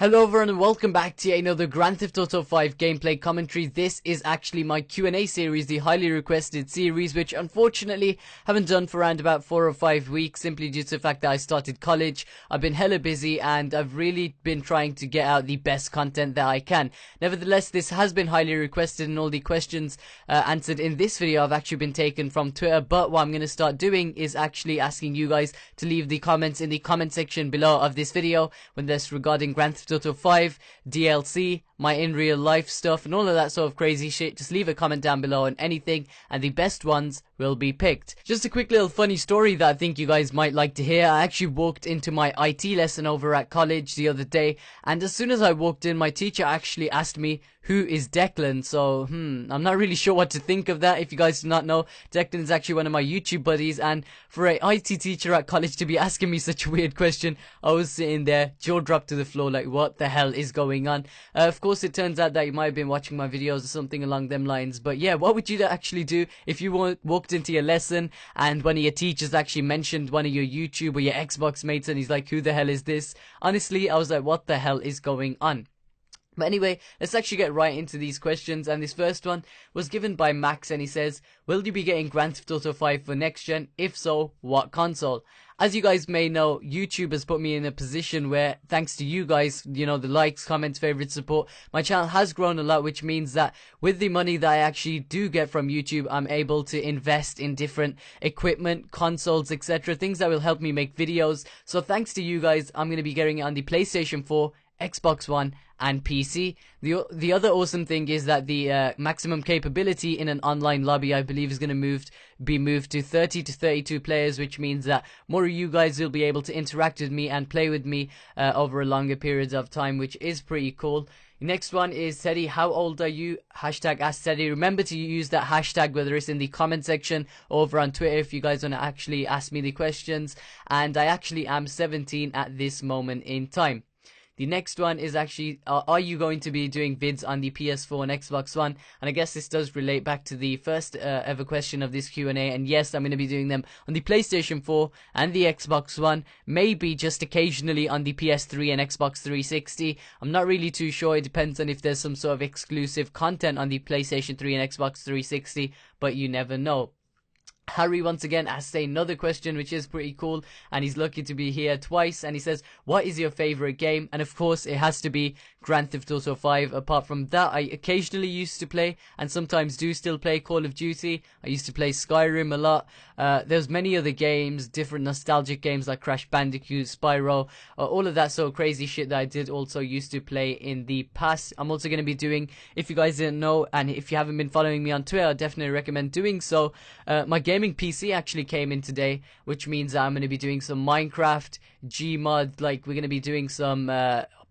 Hello everyone and welcome back to another Grand Theft Auto 5 gameplay commentary. This is actually my Q&A series, the highly requested series, which unfortunately haven't done for around about 4 or 5 weeks, simply due to the fact that I started college. I've been hella busy and I've really been trying to get out the best content that I can. Nevertheless, this has been highly requested and all the questions answered in this video have actually been taken from Twitter, but what I'm going to start doing is actually asking you guys to leave the comments in the comment section below of this video when there's regarding Grand Theft Auto 5, DLC, my in real life stuff and all of that sort of crazy shit. Just leave a comment down below on anything and the best ones will be picked. Just a quick little funny story that I think you guys might like to hear. I actually walked into my IT lesson over at college the other day, and as soon as I walked in, my teacher actually asked me, who is Declan? So, I'm not really sure what to think of that. If you guys do not know, Declan is actually one of my YouTube buddies, and for a IT teacher at college to be asking me such a weird question, I was sitting there, jaw dropped to the floor, like, what the hell is going on? Of course, it turns out that you might have been watching my videos or something along them lines, but yeah, what would you actually do if you walked into your lesson and one of your teachers actually mentioned one of your YouTube or your Xbox mates and he's like, who the hell is this? Honestly, I was like, what the hell is going on? But anyway, let's actually get right into these questions, and this first one was given by Max, and he says, will you be getting Grand Theft Auto 5 for next gen? If so, what console? As you guys may know, YouTube has put me in a position where, thanks to you guys, you know, the likes, comments, favorites, support, my channel has grown a lot, which means that with the money that I actually do get from YouTube, I'm able to invest in different equipment, consoles, etc., things that will help me make videos. So thanks to you guys, I'm going to be getting it on the PlayStation 4, Xbox One and PC. The other awesome thing is that the maximum capability in an online lobby, I believe, is going to be moved to 30 to 32 players, which means that more of you guys will be able to interact with me and play with me over a longer periods of time, which is pretty cool. Next one is Teddy, how old are you? Hashtag Ask Teddy. Remember to use that hashtag, whether it's in the comment section or over on Twitter, if you guys want to actually ask me the questions. And I actually am 17 at this moment in time. The next one is actually, are you going to be doing vids on the PS4 and Xbox One? And I guess this does relate back to the first ever question of this Q&A. And yes, I'm going to be doing them on the PlayStation 4 and the Xbox One. Maybe just occasionally on the PS3 and Xbox 360. I'm not really too sure. It depends on if there's some sort of exclusive content on the PlayStation 3 and Xbox 360. But you never know. Harry once again asks another question, which is pretty cool, and he's lucky to be here twice, and he says, what is your favorite game? And of course it has to be Grand Theft Auto 5. Apart from that, I occasionally used to play and sometimes do still play Call of Duty. I used to play Skyrim a lot. There's many other games, different nostalgic games like Crash Bandicoot, Spyro, all of that sort of crazy shit that I did also used to play in the past. I'm also going to be doing, if you guys didn't know and if you haven't been following me on Twitter, I definitely recommend doing so. My gaming PC actually came in today, which means I'm going to be doing some Minecraft, Gmod, like we're going to be doing some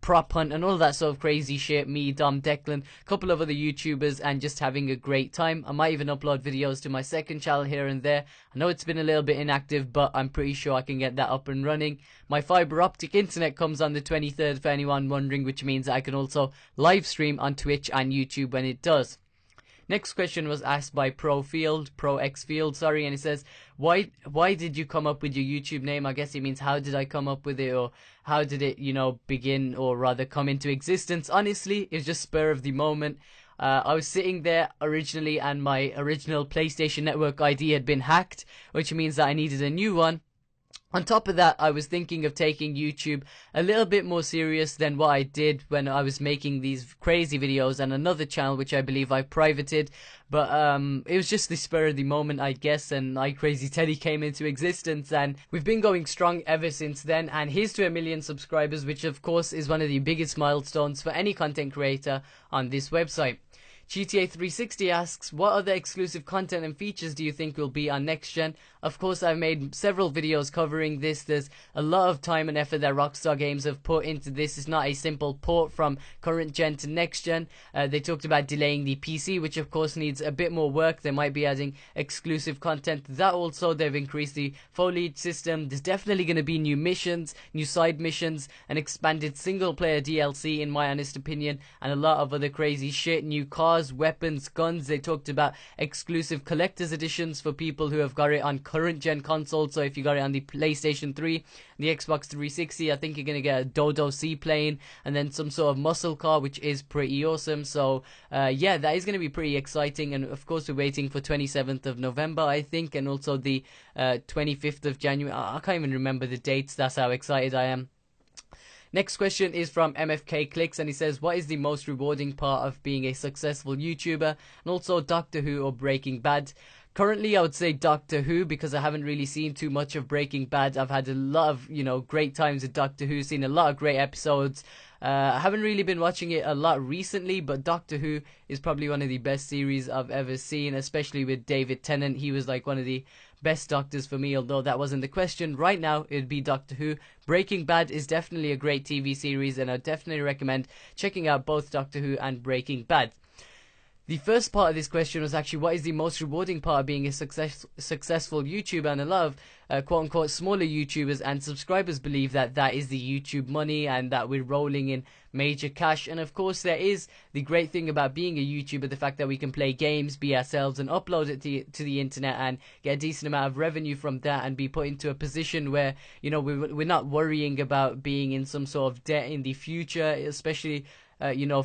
prop hunt and all that sort of crazy shit. Me, Dom, Declan, a couple of other YouTubers, and just having a great time. I might even upload videos to my second channel here and there. I know it's been a little bit inactive, but I'm pretty sure I can get that up and running. My fiber optic internet comes on the 23rd for anyone wondering, which means I can also live stream on Twitch and YouTube when it does. Next question was asked by Pro X Field, sorry, and it says, why did you come up with your YouTube name? I guess it means how did I come up with it, or how did it, you know, begin, or rather come into existence? Honestly, it's just spur of the moment. I was sitting there originally and my original PlayStation Network ID had been hacked, which means that I needed a new one. On top of that, I was thinking of taking YouTube a little bit more serious than what I did when I was making these crazy videos and another channel which I believe I privated. But it was just the spur of the moment, I guess, and iCrazyTeddy came into existence, and we've been going strong ever since then. And here's to 1 million subscribers, which of course is one of the biggest milestones for any content creator on this website. GTA 360 asks, what other exclusive content and features do you think will be on next gen? Of course, I've made several videos covering this. There's a lot of time and effort that Rockstar Games have put into this. It's not a simple port from current gen to next gen. They talked about delaying the PC, which of course needs a bit more work. They might be adding exclusive content to that also. They've increased the foliage system. There's definitely going to be new missions, new side missions, an expanded single player DLC in my honest opinion, and a lot of other crazy shit, new cars, cars, weapons, guns. They talked about exclusive collector's editions for people who have got it on current gen consoles. So if you got it on the PlayStation 3, the Xbox 360, I think you're going to get a Dodo seaplane and then some sort of muscle car, which is pretty awesome. So yeah, that is going to be pretty exciting. And of course, we're waiting for 27th of November, I think, and also the 25th of January. I can't even remember the dates. That's how excited I am. Next question is from MFK Clicks, and he says, what is the most rewarding part of being a successful YouTuber? And also Doctor Who or Breaking Bad? Currently, I would say Doctor Who, because I haven't really seen too much of Breaking Bad. I've had a lot of, great times with Doctor Who, seen a lot of great episodes. I haven't really been watching it a lot recently, but Doctor Who is probably one of the best series I've ever seen, especially with David Tennant. He was like one of the best doctors for me, although that wasn't the question. Right now, it'd be Doctor Who. Breaking Bad is definitely a great TV series, and I definitely recommend checking out both Doctor Who and Breaking Bad. The first part of this question was actually, what is the most rewarding part of being a successful YouTuber? And a lot of quote-unquote smaller YouTubers and subscribers believe that that is the YouTube money and that we're rolling in major cash. And of course, there is the great thing about being a YouTuber, the fact that we can play games, be ourselves, and upload it to the internet and get a decent amount of revenue from that and be put into a position where, we're not worrying about being in some sort of debt in the future, especially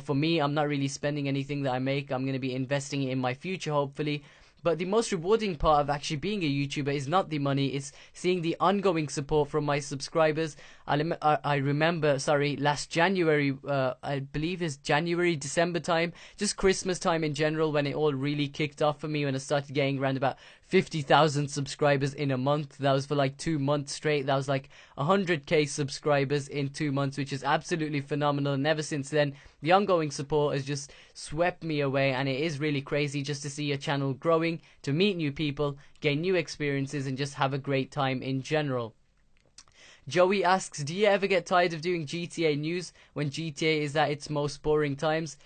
for me, I'm not really spending anything that I make. I'm going to be investing it in my future, hopefully. But the most rewarding part of actually being a YouTuber is not the money, it's seeing the ongoing support from my subscribers. I remember, last January, I believe it's January, December time, just Christmas time in general, when it all really kicked off for me, when I started getting around about 50,000 subscribers in a month. That was for like 2 months straight. That was like 100k subscribers in 2 months, which is absolutely phenomenal. And ever since then, the ongoing support has just swept me away, and it is really crazy just to see your channel growing, to meet new people, gain new experiences, and just have a great time in general. Joey asks, do you ever get tired of doing GTA news when GTA is at its most boring times?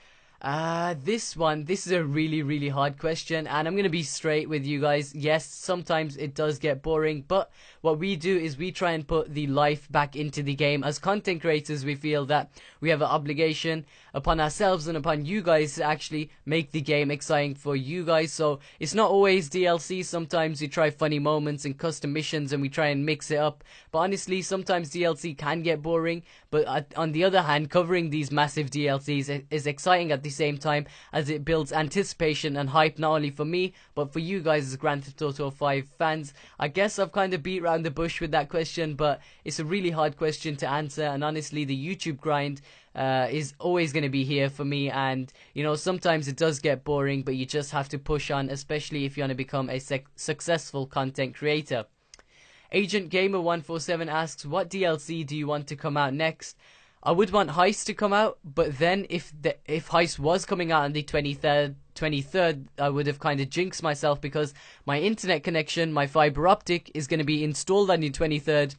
This is a really, really hard question, and I'm going to be straight with you guys. Yes, sometimes it does get boring, but what we do is we try and put the life back into the game. As content creators, we feel that we have an obligation upon ourselves and upon you guys to actually make the game exciting for you guys. So it's not always DLC. Sometimes we try funny moments and custom missions and we try and mix it up. But honestly, sometimes DLC can get boring, but on the other hand, covering these massive DLCs is exciting at the same time, as it builds anticipation and hype not only for me but for you guys as Grand Theft Auto 5 fans. I guess I've kind of beat around the bush with that question, but it's a really hard question to answer, and honestly the YouTube grind is always going to be here for me, and sometimes it does get boring, but you just have to push on, especially if you want to become a successful content creator. Agent Gamer 147 asks, what DLC do you want to come out next? I would want Heist to come out, but then if Heist was coming out on the 23rd, I would have kind of jinxed myself, because my internet connection, my fiber optic, is going to be installed on the 23rd,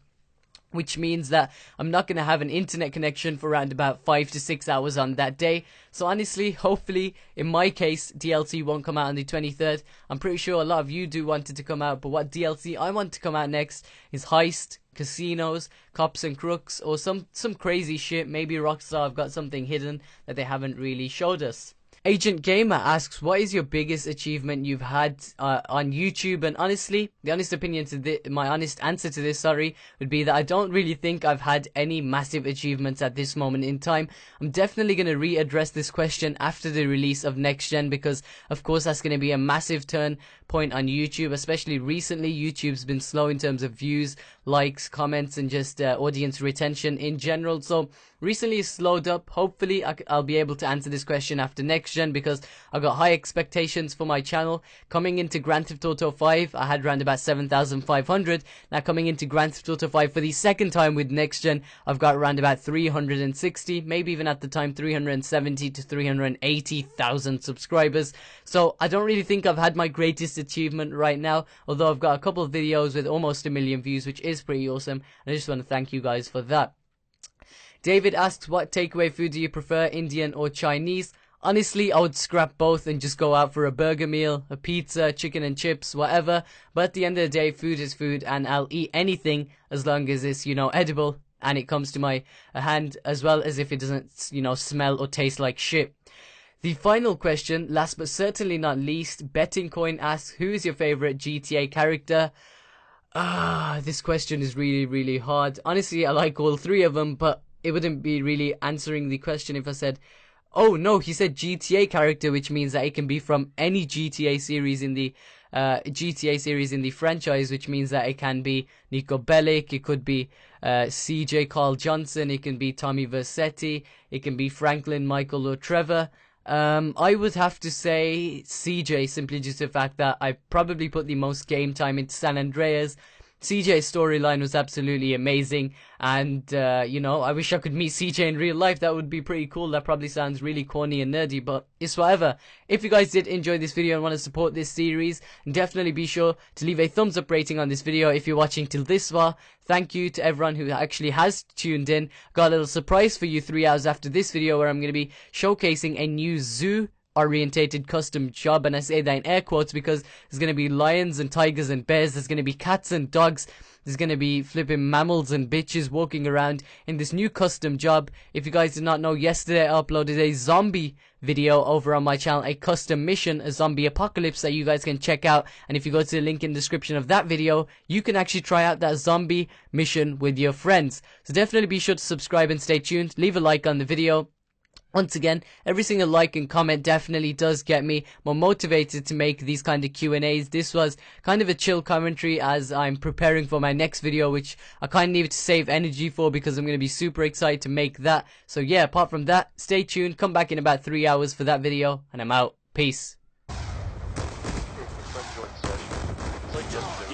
which means that I'm not going to have an internet connection for around about 5 to 6 hours on that day. So honestly, hopefully, in my case, DLC won't come out on the 23rd. I'm pretty sure a lot of you do want it to come out, but what DLC I want to come out next is Heist, Casinos, Cops and Crooks, or some crazy shit. Maybe Rockstar have got something hidden that they haven't really showed us. Agent Gamer asks, what is your biggest achievement you've had on YouTube? And honestly, the honest opinion to my honest answer to this, would be that I don't really think I've had any massive achievements at this moment in time. I'm definitely going to readdress this question after the release of Next Gen, because of course that's going to be a massive turn point on YouTube, especially recently. YouTube's been slow in terms of views, likes, comments, and just audience retention in general. So recently it's slowed up. Hopefully I'll be able to answer this question after Next Gen, because I've got high expectations for my channel. Coming into Grand Theft Auto 5, I had around about 7,500. Now coming into Grand Theft Auto 5 for the second time with Next Gen, I've got around about 360, maybe even at the time 370 to 380,000 subscribers. So I don't really think I've had my greatest achievement right now, although I've got a couple of videos with almost 1 million views, which is pretty awesome, and I just want to thank you guys for that. David asks, what takeaway food do you prefer, Indian or Chinese? Honestly, I would scrap both and just go out for a burger meal, a pizza, chicken and chips, whatever. But at the end of the day, food is food, and I'll eat anything as long as it's, edible and it comes to my hand, as well as if it doesn't, smell or taste like shit. The final question, last but certainly not least, Betting Coin asks, who is your favorite GTA character? This question is really, really hard. Honestly, I like all three of them, but it wouldn't be really answering the question if I said, oh no, he said GTA character, which means that it can be from any GTA series in the franchise, which means that it can be Nico Bellic, it could be CJ Carl Johnson, it can be Tommy Vercetti, it can be Franklin Michael or Trevor. I would have to say CJ, simply due to the fact that I probably put the most game time into San Andreas. CJ's storyline was absolutely amazing, and you know, I wish I could meet CJ in real life. That would be pretty cool. That probably sounds really corny and nerdy, but it's whatever. If you guys did enjoy this video and want to support this series, definitely be sure to leave a thumbs up rating on this video if you're watching till this far. Thank you to everyone who actually has tuned in. Got a little surprise for you 3 hours after this video, where I'm going to be showcasing a new zoo orientated custom job, and I say that in air quotes because there's going to be lions and tigers and bears, there's going to be cats and dogs, there's going to be flipping mammals and bitches walking around in this new custom job. If you guys did not know, yesterday I uploaded a zombie video over on my channel, a custom mission, a zombie apocalypse, that you guys can check out, and if you go to the link in the description of that video, you can actually try out that zombie mission with your friends. So definitely be sure to subscribe and stay tuned, leave a like on the video. Once again, every single like and comment definitely does get me more motivated to make these kind of Q&As. This was kind of a chill commentary as I'm preparing for my next video, which I kind of need to save energy for because I'm going to be super excited to make that. So yeah, apart from that, stay tuned, come back in about 3 hours for that video, and I'm out. Peace. It's like joint session. It's like yesterday.